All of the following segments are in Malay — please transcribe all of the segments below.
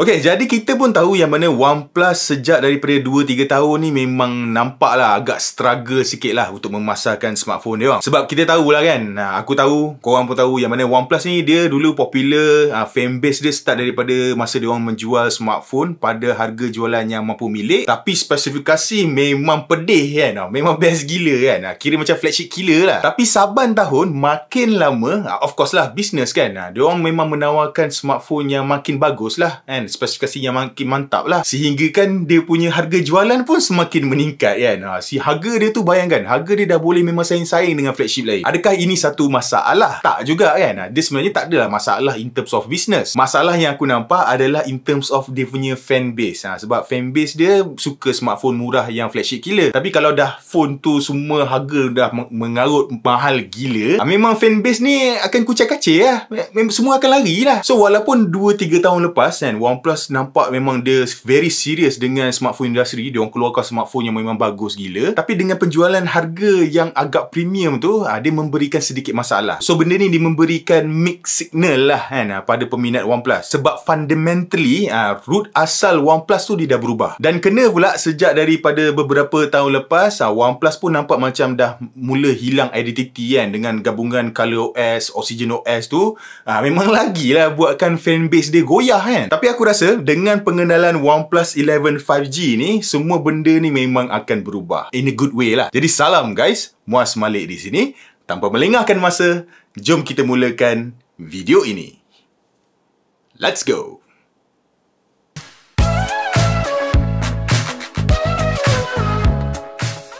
Okey, jadi kita pun tahu yang mana OnePlus sejak daripada 2-3 tahun ni memang nampaklah agak struggle sikit lah untuk memasarkan smartphone dia orang. Sebab kita tahulah kan, aku tahu, korang pun tahu yang mana OnePlus ni dia dulu popular, fanbase dia start daripada masa dia orang menjual smartphone pada harga jualan yang mampu milik. Tapi spesifikasi memang pedih kan, memang best gila kan, kira macam flagship killer lah. Tapi saban tahun makin lama, of course lah business kan, dia orang memang menawarkan smartphone yang makin bagus lah kan, spesifikasi yang makin mantap lah, sehingga kan dia punya harga jualan pun semakin meningkat kan. Si harga dia tu, bayangkan harga dia dah boleh memang saing-saing dengan flagship lain. Adakah ini satu masalah? Tak juga kan. Dia sebenarnya tak adalah masalah in terms of business. Masalah yang aku nampak adalah in terms of dia punya fanbase. Sebab fanbase dia suka smartphone murah yang flagship killer. Tapi kalau dah phone tu semua harga dah mengarut mahal gila, memang fanbase ni akan kucai-kacai lah. Semua akan lari lah. So walaupun 2-3 tahun lepas kan, OnePlus nampak memang dia very serious dengan smartphone industri. Dia orang keluarkan smartphone yang memang bagus gila, tapi dengan penjualan harga yang agak premium tu, dia memberikan sedikit masalah. So benda ni dia memberikan mixed signal lah kan pada peminat OnePlus. Sebab fundamentally root asal OnePlus tu dia dah berubah. Dan kena pula sejak daripada beberapa tahun lepas, OnePlus pun nampak macam dah mula hilang identity kan, dengan gabungan ColorOS, OxygenOS tu, memang lagilah buatkan fanbase dia goyah kan. Tapi aku rasa dengan pengenalan OnePlus 11 5G ni, semua benda ni memang akan berubah in a good way lah. Jadi salam guys, Muaz Malik di sini. Tanpa melengahkan masa, jom kita mulakan video ini. Let's go.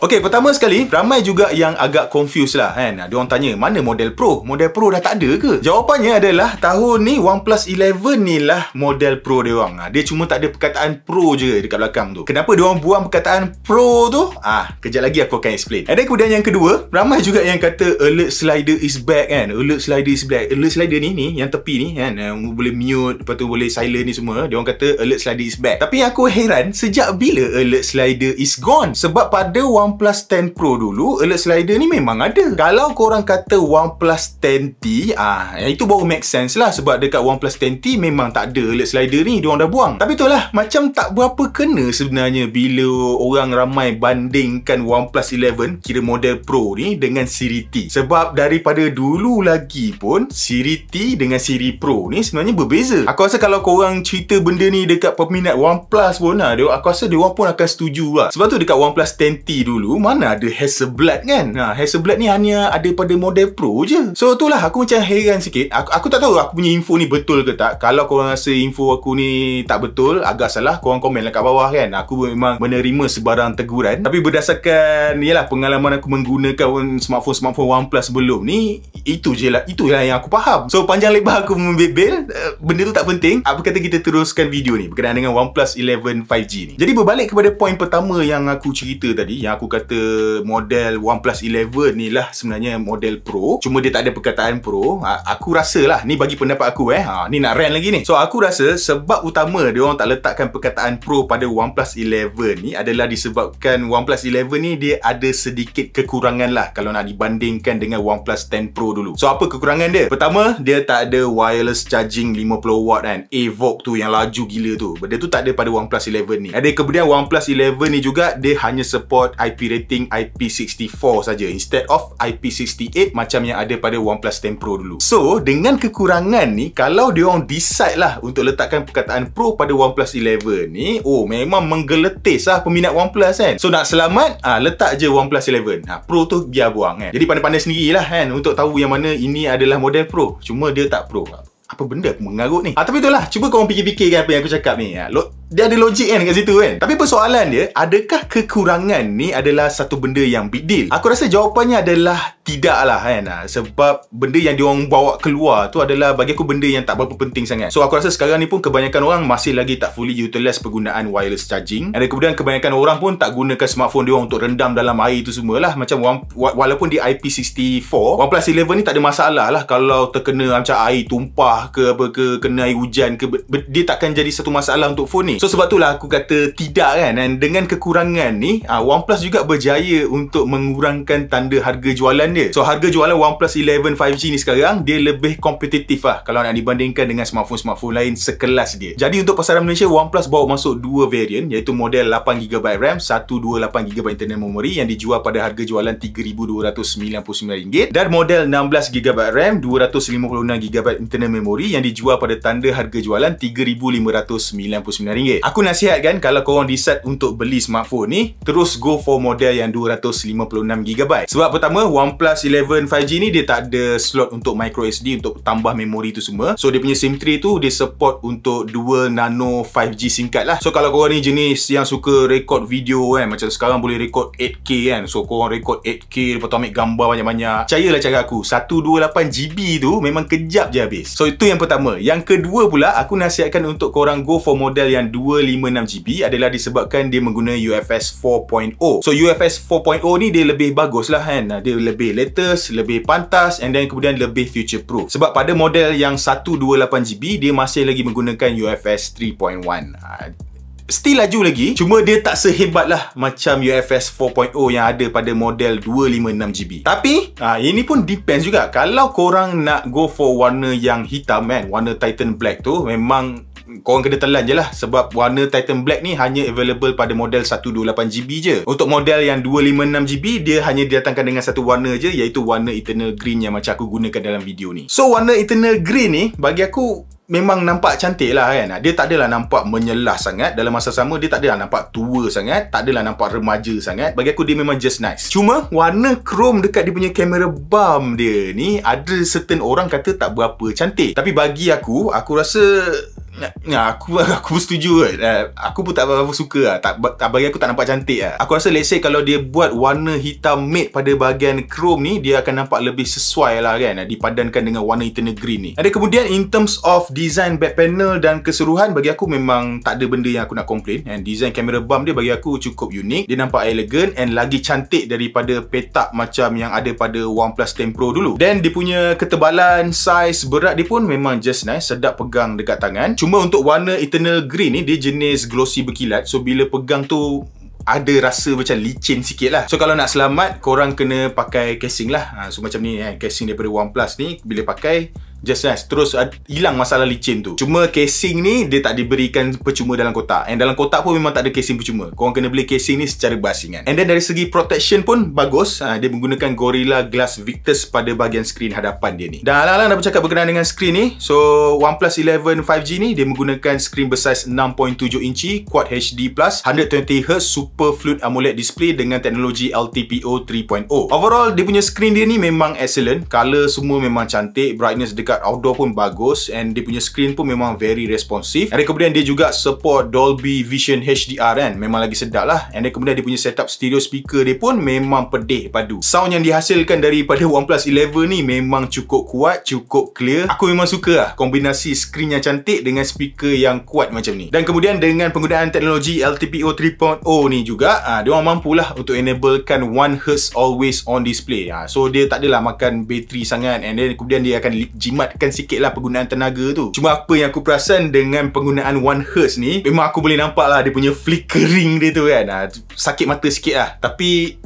Okey, pertama sekali, ramai juga yang agak confused lah kan. Dia orang tanya, mana model Pro? Model Pro dah tak ada ke? Jawapannya adalah, tahun ni OnePlus 11 ni lah model Pro dia orang. Dia cuma tak ada perkataan Pro je dekat belakang tu. Kenapa dia orang buang perkataan Pro tu? Kejap lagi aku akan explain. And then kemudian yang kedua, ramai juga yang kata alert slider is back kan. Alert slider is back. Alert slider ni yang tepi ni kan, boleh mute, lepas tu boleh silent ni semua. Dia orang kata alert slider is back. Tapi aku heran, sejak bila alert slider is gone? Sebab pada OnePlus 10 Pro dulu, alert slider ni memang ada. Kalau korang kata OnePlus 10T, itu baru make sense lah. Sebab dekat OnePlus 10T memang tak ada alert slider ni, diorang dah buang. Tapi itulah, macam tak berapa kena sebenarnya bila orang ramai bandingkan OnePlus 11, kira model Pro ni, dengan Siri T. Sebab daripada dulu lagi pun, Siri T dengan Siri Pro ni sebenarnya berbeza. Aku rasa kalau korang cerita benda ni dekat peminat OnePlus pun, aku rasa diorang pun akan setuju lah. Sebab tu dekat OnePlus 10T dulu, mana ada Hasselblad kan. Hasselblad ni hanya ada pada model Pro je. So itulah, aku macam heran sikit. Aku tak tahu aku punya info ni betul ke tak. Kalau korang rasa info aku ni tak betul, agak salah, korang komen lah kat bawah kan. Aku memang menerima sebarang teguran. Tapi berdasarkan pengalaman aku menggunakan smartphone OnePlus sebelum ni, itulah yang aku faham. So panjang lebar aku membebel, benda tu tak penting. Apa kata kita teruskan video ni berkenaan dengan OnePlus 11 5G ni. Jadi berbalik kepada poin pertama yang aku cerita tadi, yang aku kata model OnePlus 11 ni lah sebenarnya model Pro, cuma dia tak ada perkataan Pro. Aku rasa lah, ni bagi pendapat aku ni nak rant lagi ni. So aku rasa sebab utama dia orang tak letakkan perkataan Pro pada OnePlus 11 ni adalah disebabkan OnePlus 11 ni dia ada sedikit kekurangan lah kalau nak dibandingkan dengan OnePlus 10 Pro dulu. So apa kekurangan dia? Pertama, dia tak ada wireless charging 50 watt kan, AVOC tu yang laju gila tu. Benda tu tak ada pada OnePlus 11 ni. Ada kemudian OnePlus 11 ni juga dia hanya support IP rating IP64 saja instead of IP68 macam yang ada pada OnePlus 10 Pro dulu. So dengan kekurangan ni, kalau dia orang decide lah untuk letakkan perkataan Pro pada OnePlus 11 ni, memang menggeletis lah peminat OnePlus kan. So nak selamat, letak je OnePlus 11. Pro tu biar buang kan. Jadi pandai-pandai sendirilah kan untuk tahu yang mana ini adalah model Pro, cuma dia tak Pro. Apa benda aku mengarut ni? Tapi itulah, cuba korang fikir-fikir kan apa yang aku cakap ni. Dia ada logik kan kat situ kan. Tapi persoalan dia, adakah kekurangan ni adalah satu benda yang big deal? Aku rasa jawapannya adalah tidak lah kan. Sebab benda yang diorang bawa keluar tu adalah bagi aku benda yang tak berapa penting sangat. So aku rasa sekarang ni pun kebanyakan orang masih lagi tak fully utilize penggunaan wireless charging. Dan kemudian kebanyakan orang pun tak gunakan smartphone diorang untuk rendam dalam air tu semualah. Macam walaupun di IP64, OnePlus 11 ni tak ada masalah lah kalau terkena macam air tumpah ke apa ke, kena air hujan ke, dia takkan jadi satu masalah untuk phone ni. So sebab itulah aku kata tidak kan. Dan dengan kekurangan ni, OnePlus juga berjaya untuk mengurangkan tanda harga jualan dia. So harga jualan OnePlus 11 5G ni sekarang dia lebih kompetitif lah kalau nak dibandingkan dengan smartphone-smartphone lain sekelas dia. Jadi untuk pasaran Malaysia, OnePlus bawa masuk dua variant, iaitu model 8GB RAM, 128GB internal memory yang dijual pada harga jualan RM3,299 dan model 16GB RAM, 256GB internal memory yang dijual pada tanda harga jualan RM3,599. Aku nasihatkan kalau korang decide untuk beli smartphone ni, terus go for model yang 256GB. Sebab pertama, OnePlus 11 5G ni dia tak ada slot untuk micro SD untuk tambah memori tu semua. So dia punya SIM tray tu dia support untuk dual nano 5G SIM card lah. So kalau korang ni jenis yang suka record video kan, macam sekarang boleh record 8K kan, so korang record 8K lepas tu ambil gambar banyak-banyak, percayalah cakap aku, 128GB tu memang kejap je habis. So itu yang pertama. Yang kedua pula, aku nasihatkan untuk korang go for model yang 256GB adalah disebabkan dia menggunakan UFS 4.0. So UFS 4.0 ni dia lebih bagus lah kan, dia lebih latest, lebih pantas, and then kemudian lebih future proof. Sebab pada model yang 128GB dia masih lagi menggunakan UFS 3.1. Still laju lagi, cuma dia tak sehebat lah macam UFS 4.0 yang ada pada model 256GB. Tapi ini pun depends juga. Kalau korang nak go for warna yang hitam kan, warna Titan Black tu, memang korang kena telan je lah. Sebab warna Titan Black ni hanya available pada model 128GB je. Untuk model yang 256GB, dia hanya didatangkan dengan satu warna je, iaitu warna Eternal Green yang macam aku gunakan dalam video ni. So warna Eternal Green ni bagi aku memang nampak cantik lah kan. Dia tak adalah nampak menyelah sangat, dalam masa sama dia tak adalah nampak tua sangat, tak adalah nampak remaja sangat. Bagi aku dia memang just nice. Cuma warna chrome dekat dia punya kamera bump dia ni, ada certain orang kata tak berapa cantik. Tapi bagi aku rasa aku setuju kan. Aku pun tak berapa suka lah. Tak bagi aku tak nampak cantik lah. Aku rasa let's say kalau dia buat warna hitam matte pada bahagian chrome ni, dia akan nampak lebih sesuai lah kan, dipadankan dengan warna Eternal Green ni. Ada kemudian in terms of design back panel dan keseluruhan, bagi aku memang tak ada benda yang aku nak komplain. And design kamera bump dia bagi aku cukup unik. Dia nampak elegan and lagi cantik daripada petak macam yang ada pada OnePlus 10 Pro dulu. Dan dia punya ketebalan, saiz, berat dia pun memang just nice, sedap pegang dekat tangan. Cuma untuk warna Eternal Green ni, dia jenis glossy berkilat. So bila pegang tu ada rasa macam licin sikit lah. So kalau nak selamat, korang kena pakai casing lah. So macam ni casing daripada OnePlus ni, bila pakai just nice, terus hilang masalah licin tu. Cuma casing ni dia tak diberikan percuma dalam kotak, and dalam kotak pun memang tak ada casing percuma. Korang kena beli casing ni secara basingan. And then dari segi protection pun bagus. Dia menggunakan Gorilla Glass Victus pada bahagian skrin hadapan dia ni. Dan alang-alang dah bercakap berkenaan dengan skrin ni, so OnePlus 11 5G ni dia menggunakan skrin bersaiz 6.7 inci Quad HD Plus 120Hz Super Fluid AMOLED display dengan teknologi LTPO 3.0. Overall dia punya skrin dia ni memang excellent. Color semua memang cantik, brightness dekat outdoor pun bagus, and dia punya screen pun memang very responsive. Dan kemudian dia juga support Dolby Vision HDR kan, memang lagi sedap lah. And then kemudian dia punya setup stereo speaker dia pun memang pedih padu. Sound yang dihasilkan daripada OnePlus 11 ni memang cukup kuat, cukup clear. Aku memang suka lah kombinasi screen yang cantik dengan speaker yang kuat macam ni. Dan kemudian dengan penggunaan teknologi LTPO 3.0 ni juga, dia orang mampulah untuk enablekan 1Hz always on display. So dia tak adalah makan bateri sangat, and then kemudian dia akan jimatkan sikit lah penggunaan tenaga tu. Cuma apa yang aku perasan dengan penggunaan 1Hz ni, memang aku boleh nampak lah dia punya flickering dia tu kan. Sakit mata sikit lah. Tapi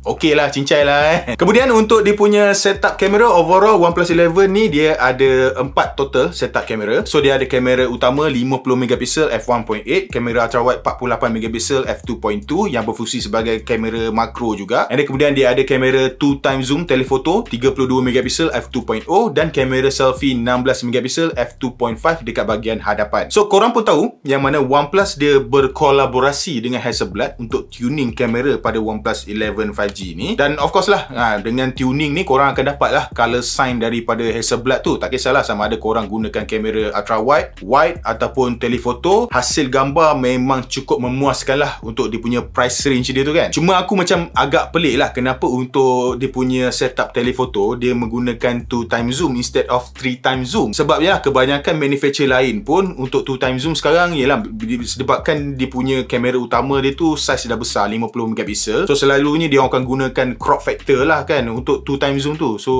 okey lah, cincai lah Kemudian untuk dia punya setup kamera, overall OnePlus 11 ni dia ada 4 total setup kamera. So dia ada kamera utama 50MP f1.8, kamera ultrawide 48MP f2.2 yang berfungsi sebagai kamera makro juga. And then kemudian dia ada kamera 2x zoom telefoto 32MP f2.0 dan kamera selfie 16MP f2.5 dekat bahagian hadapan. So korang pun tahu yang mana OnePlus dia berkolaborasi dengan Hasselblad untuk tuning kamera pada OnePlus 11 5G ni. Dan of course lah, dengan tuning ni korang akan dapat lah color sign daripada Hasselblad tu. Tak kisahlah sama ada korang gunakan kamera ultra wide, wide ataupun telefoto, hasil gambar memang cukup memuaskan lah untuk dia punya price range dia tu kan. Cuma aku macam agak pelik lah kenapa untuk dia punya setup telefoto dia menggunakan 2x zoom instead of 3x zoom. Sebab ya kebanyakan manufacturer lain pun untuk 2x zoom sekarang ialah disebabkan dia punya kamera utama dia tu size dah besar 50MP. So selalunya dia akan gunakan crop factor lah kan untuk 2x zoom tu. So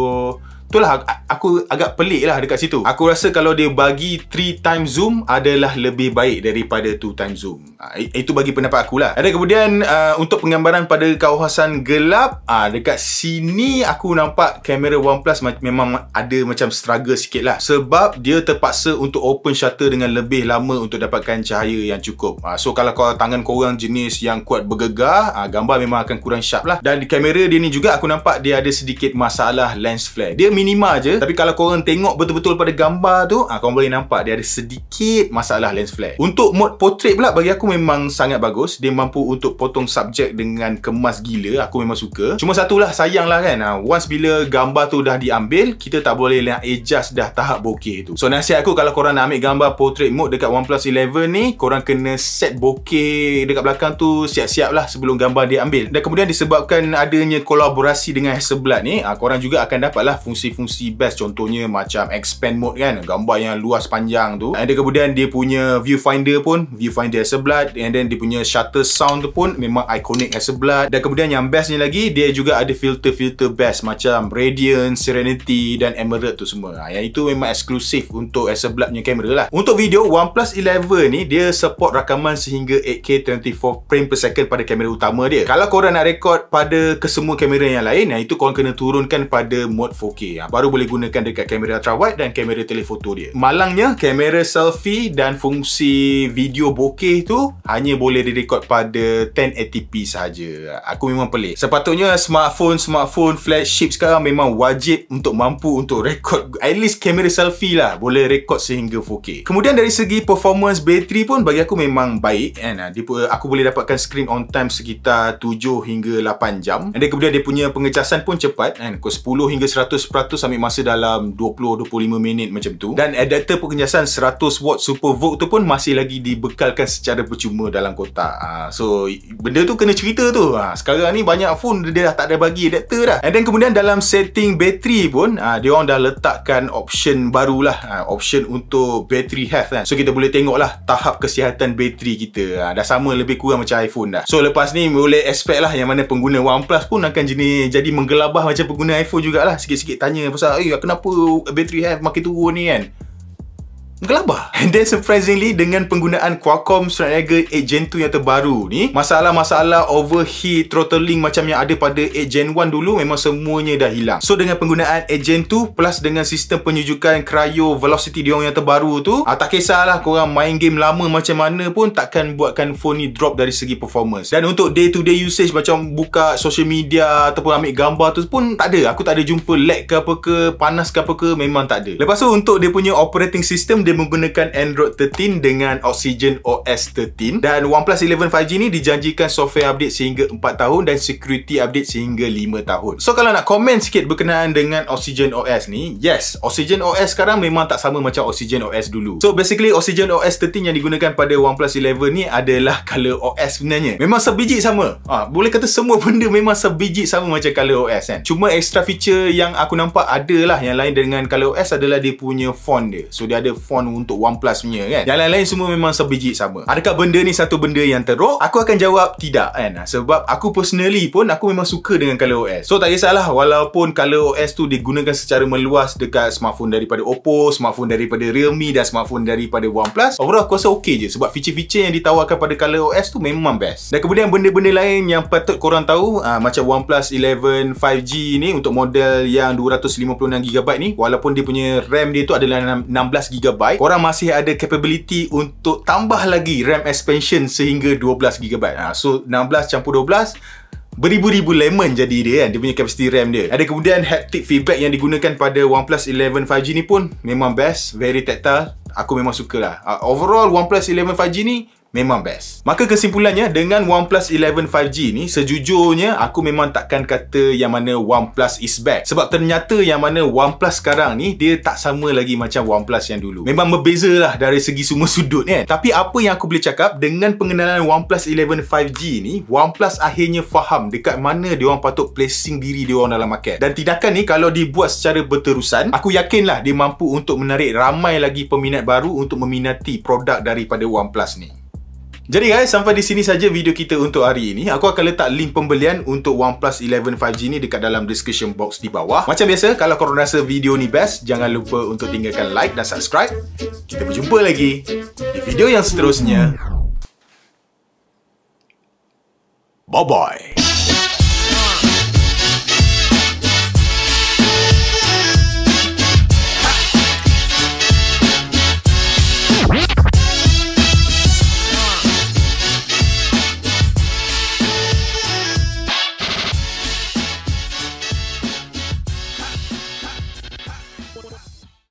Itulah aku agak pelik lah dekat situ. Aku rasa kalau dia bagi 3 times zoom adalah lebih baik daripada 2 times zoom. Itu bagi pendapat aku lah. Ada kemudian untuk penggambaran pada kawasan gelap, dekat sini aku nampak kamera OnePlus memang ada macam struggle sikit lah. Sebab dia terpaksa untuk open shutter dengan lebih lama untuk dapatkan cahaya yang cukup. So kalau tangan korang jenis yang kuat bergegar, gambar memang akan kurang sharp lah. Dan di kamera dia ni juga aku nampak dia ada sedikit masalah lens flare. Dia minima je, tapi kalau korang tengok betul-betul pada gambar tu, korang boleh nampak dia ada sedikit masalah lens flare. Untuk mode portrait pula bagi aku memang sangat bagus. Dia mampu untuk potong subjek dengan kemas gila. Aku memang suka. Cuma satulah, sayang lah kan, once bila gambar tu dah diambil, kita tak boleh nak adjust dah tahap bokeh tu. So nasihat aku, kalau korang nak ambil gambar portrait mode dekat OnePlus 11 ni, korang kena set bokeh dekat belakang tu siap-siap lah sebelum gambar dia ambil. Dan kemudian disebabkan adanya kolaborasi dengan Hasselblad ni, korang juga akan dapatlah fungsi-fungsi best. Contohnya macam expand mode kan, gambar yang luas panjang tu. Dan kemudian dia punya viewfinder pun viewfinder Hasselblad, and then dia punya shutter sound tu pun memang ikonik Hasselblad. Dan kemudian yang bestnya lagi, dia juga ada filter-filter best macam Radiance, Serenity dan Emerald tu semua. Yang itu memang eksklusif untuk Hasselblad punya kamera lah. Untuk video, OnePlus 11 ni dia support rakaman sehingga 8K 24 frame per second pada kamera utama dia. Kalau korang nak rekod pada kesemua kamera yang lain, itu korang kena turunkan pada mode 4K. Baru boleh gunakan dekat kamera ultrawide dan kamera telefoto dia. Malangnya, kamera selfie dan fungsi video bokeh tu hanya boleh direkod pada 1080p sahaja. Aku memang pelik. Sepatutnya smartphone flagship sekarang memang wajib untuk mampu untuk rekod at least kamera selfie lah, boleh rekod sehingga 4K. Kemudian dari segi performance bateri pun bagi aku memang baik kan. Aku boleh dapatkan screen on time sekitar 7 hingga 8 jam. Dan kemudian dia punya pengecasan pun cepat kan. 10 hingga 100% ambil masa dalam 20-25 minit macam tu. Dan adapter pengecasan 100 watt Super VOOC tu pun masih lagi dibekalkan secara percuma dalam kotak. So benda tu kena cerita tu. Sekarang ni banyak phone dia dah tak ada bagi adapter dah. And then kemudian dalam setting bateri pun dia orang dah letakkan option barulah, option untuk battery health kan. So kita boleh tengok lah tahap kesihatan bateri kita. Dah sama lebih kurang macam iPhone dah. So lepas ni boleh expect lah yang mana pengguna OnePlus pun akan jadi menggelabah macam pengguna iPhone jugalah. Sikit-sikit tanya pasal kenapa battery health makin turun ni kan. Gelabah. And then surprisingly, dengan penggunaan Qualcomm Snapdragon 8 Gen 2 yang terbaru ni, masalah-masalah overheat, throttling macam yang ada pada 8 Gen 1 dulu memang semuanya dah hilang. So dengan penggunaan 8 Gen 2 plus dengan sistem penyujukan Cryo Velocity diorang yang terbaru tu, tak kisahlah korang main game lama macam mana pun takkan buatkan phone ni drop dari segi performance. Dan untuk day to day usage macam buka social media ataupun ambil gambar tu pun tak ada. Aku tak ada jumpa lag ke apa ke, panas ke apa ke, memang tak ada. Lepas tu untuk dia punya operating system, dia menggunakan Android 13 dengan Oxygen OS 13. Dan OnePlus 11 5G ni dijanjikan software update sehingga 4 tahun dan security update sehingga 5 tahun. So kalau nak komen sikit berkenaan dengan Oxygen OS ni, yes, Oxygen OS sekarang memang tak sama macam Oxygen OS dulu. So basically Oxygen OS 13 yang digunakan pada OnePlus 11 ni adalah color OS sebenarnya. Memang sebiji sama. Boleh kata semua benda memang sebiji sama macam color OS kan. Cuma extra feature yang aku nampak adalah yang lain dengan color OS adalah dia punya font dia. So dia ada font untuk OnePlus punya kan. Yang lain-lain semua memang sebiji sama. Adakah benda ni satu benda yang teruk? Aku akan jawab tidak kan. Sebab aku personally pun aku memang suka dengan color OS. So tak kisahlah walaupun color OS tu digunakan secara meluas dekat smartphone daripada Oppo, smartphone daripada Realme dan smartphone daripada OnePlus, overall aku rasa okey je sebab feature-feature yang ditawarkan pada color OS tu memang best. Dan kemudian benda-benda lain yang patut korang tahu, macam OnePlus 11 5G ni untuk model yang 256GB ni, walaupun dia punya RAM dia tu adalah 16GB, korang masih ada capability untuk tambah lagi RAM expansion sehingga 12GB. So 16 campur 12 beribu-ribu lemon jadi dia kan, dia punya capacity RAM dia. Ada kemudian haptic feedback yang digunakan pada OnePlus 11 5G ni pun memang best, very tactile. Aku memang suka lah. Overall OnePlus 11 5G ni memang best. Maka kesimpulannya, dengan OnePlus 11 5G ni, sejujurnya aku memang takkan kata yang mana OnePlus is back. Sebab ternyata yang mana OnePlus sekarang ni, dia tak sama lagi macam OnePlus yang dulu. Memang berbeza lah dari segi semua sudut kan. Tapi apa yang aku boleh cakap, dengan pengenalan OnePlus 11 5G ni, OnePlus akhirnya faham dekat mana diorang patut placing diri diorang dalam market. Dan tindakan ni kalau dibuat secara berterusan, aku yakinlah dia mampu untuk menarik ramai lagi peminat baru untuk meminati produk daripada OnePlus ni. Jadi guys, sampai di sini saja video kita untuk hari ini. Aku akan letak link pembelian untuk OnePlus 11 5G ni dekat dalam description box di bawah. Macam biasa, kalau korang rasa video ni best, jangan lupa untuk tinggalkan like dan subscribe. Kita berjumpa lagi di video yang seterusnya. Bye-bye.